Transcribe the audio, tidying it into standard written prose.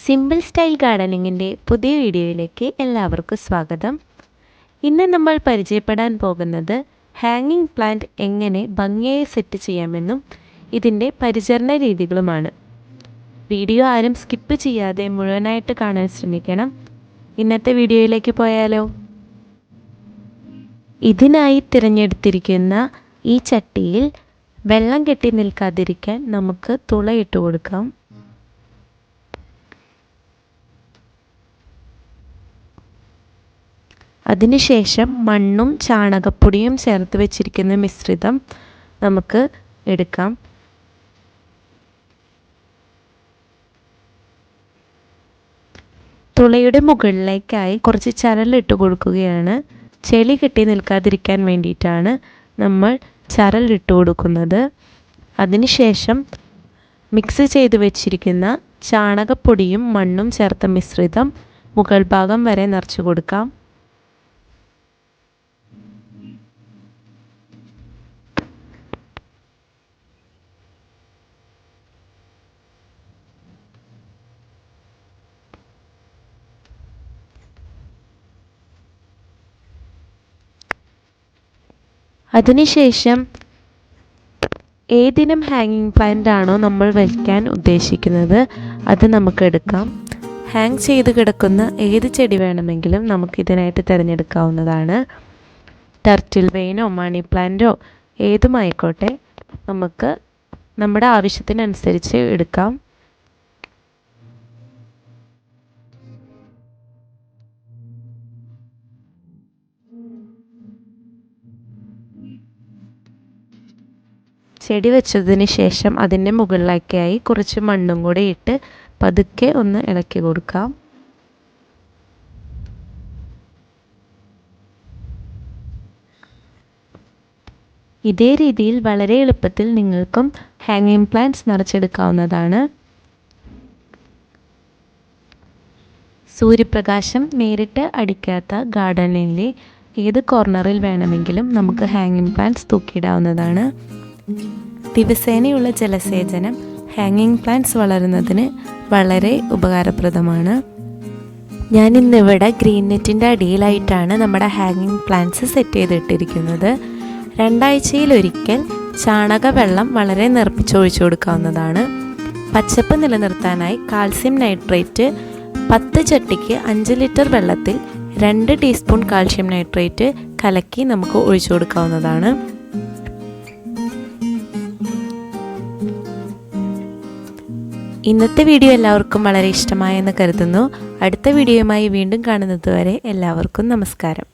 Simple style ഗാർഡനിങ്ങിൻ്റെ പുതിയ വീഡിയോയിലേക്ക് എല്ലാവർക്കും സ്വാഗതം. ഇന്ന് നമ്മൾ പരിചയപ്പെടാൻ പോകുന്നത് ഹാങ്ങിങ് പ്ലാന്റ് എങ്ങനെ ഭംഗിയായി സെറ്റ് ചെയ്യാമെന്നും ഇതിൻ്റെ പരിചരണ രീതികളുമാണ്. വീഡിയോ ആരും സ്കിപ്പ് ചെയ്യാതെ മുഴുവനായിട്ട് കാണാൻ ശ്രമിക്കണം. ഇന്നത്തെ വീഡിയോയിലേക്ക് പോയാലോ? ഇതിനായി തിരഞ്ഞെടുത്തിരിക്കുന്ന ഈ ചട്ടിയിൽ വെള്ളം കെട്ടി നിൽക്കാതിരിക്കാൻ നമുക്ക് തുളയിട്ട് കൊടുക്കാം. അതിനുശേഷം മണ്ണും ചാണകപ്പൊടിയും ചേർത്ത് വെച്ചിരിക്കുന്ന മിശ്രിതം നമുക്ക് എടുക്കാം. തുളയുടെ മുകളിലേക്കായി കുറച്ച് ചരലിട്ട് കൊടുക്കുകയാണ്. ചെളി കെട്ടി നിൽക്കാതിരിക്കാൻ വേണ്ടിയിട്ടാണ് നമ്മൾ ചരലിട്ട് കൊടുക്കുന്നത്. അതിനുശേഷം മിക്സ് ചെയ്ത് വെച്ചിരിക്കുന്ന ചാണകപ്പൊടിയും മണ്ണും ചേർത്ത മിശ്രിതം മുകൾ ഭാഗം വരെ നിറച്ചു കൊടുക്കാം. അതിനുശേഷം ഏതിനം ഹാങ്ങിങ് പ്ലാന്റ് ആണോ നമ്മൾ വയ്ക്കാൻ ഉദ്ദേശിക്കുന്നത് അത് നമുക്ക് എടുക്കാം. ഹാങ് ചെയ്ത് കിടക്കുന്ന ഏത് ചെടി വേണമെങ്കിലും നമുക്കിതിനായിട്ട് തിരഞ്ഞെടുക്കാവുന്നതാണ്. ടർട്ടിൽ വെയിനോ മണി പ്ലാന്റോ ഏതുമായിക്കോട്ടെ, നമുക്ക് നമ്മുടെ ആവശ്യത്തിനനുസരിച്ച് എടുക്കാം. ചെടി വെച്ചതിന് ശേഷം അതിൻ്റെ മുകളിലേക്കായി കുറച്ച് മണ്ണും കൂടി ഇട്ട് പതുക്കെ ഒന്ന് ഇളക്കി കൊടുക്കാം. ഇതേ രീതിയിൽ വളരെ എളുപ്പത്തിൽ നിങ്ങൾക്കും ഹാങ്ങിങ് പ്ലാന്റ്സ് നിറച്ചെടുക്കാവുന്നതാണ്. സൂര്യപ്രകാശം നേരിട്ട് അടിക്കാത്ത ഗാർഡനിലെ ഏത് കോർണറിൽ വേണമെങ്കിലും നമുക്ക് ഹാങ്ങിങ് പ്ലാന്റ്സ് തൂക്കിയിടാവുന്നതാണ്. ദിവസേനയുള്ള ജലസേചനം ഹാങ്ങിങ് പ്ലാന്റ്സ് വളരുന്നതിന് വളരെ ഉപകാരപ്രദമാണ്. ഞാനിന്നിവിടെ ഗ്രീൻ നെറ്റിൻ്റെ അടിയിലായിട്ടാണ് നമ്മുടെ ഹാങ്ങിങ് പ്ലാന്റ്സ് സെറ്റ് ചെയ്തിട്ടിരിക്കുന്നത്. 2 ആഴ്ചയിലൊരിക്കൽ ചാണകവെള്ളം വളരെ നിറപ്പിച്ചൊഴിച്ചു കൊടുക്കാവുന്നതാണ്. പച്ചപ്പ് നിലനിർത്താനായി കാൽസ്യം നൈട്രേറ്റ് 10 ചട്ടിക്ക് 5 ലിറ്റർ വെള്ളത്തിൽ 2 ടീസ്പൂൺ കാൽസ്യം നൈട്രേറ്റ് കലക്കി നമുക്ക് ഒഴിച്ചു കൊടുക്കാവുന്നതാണ്. ഇന്നത്തെ വീഡിയോ എല്ലാവർക്കും വളരെ ഇഷ്ടമായെന്ന് കരുതുന്നു. അടുത്ത വീഡിയോയുമായി വീണ്ടും കാണുന്നത് വരെ എല്ലാവർക്കും നമസ്കാരം.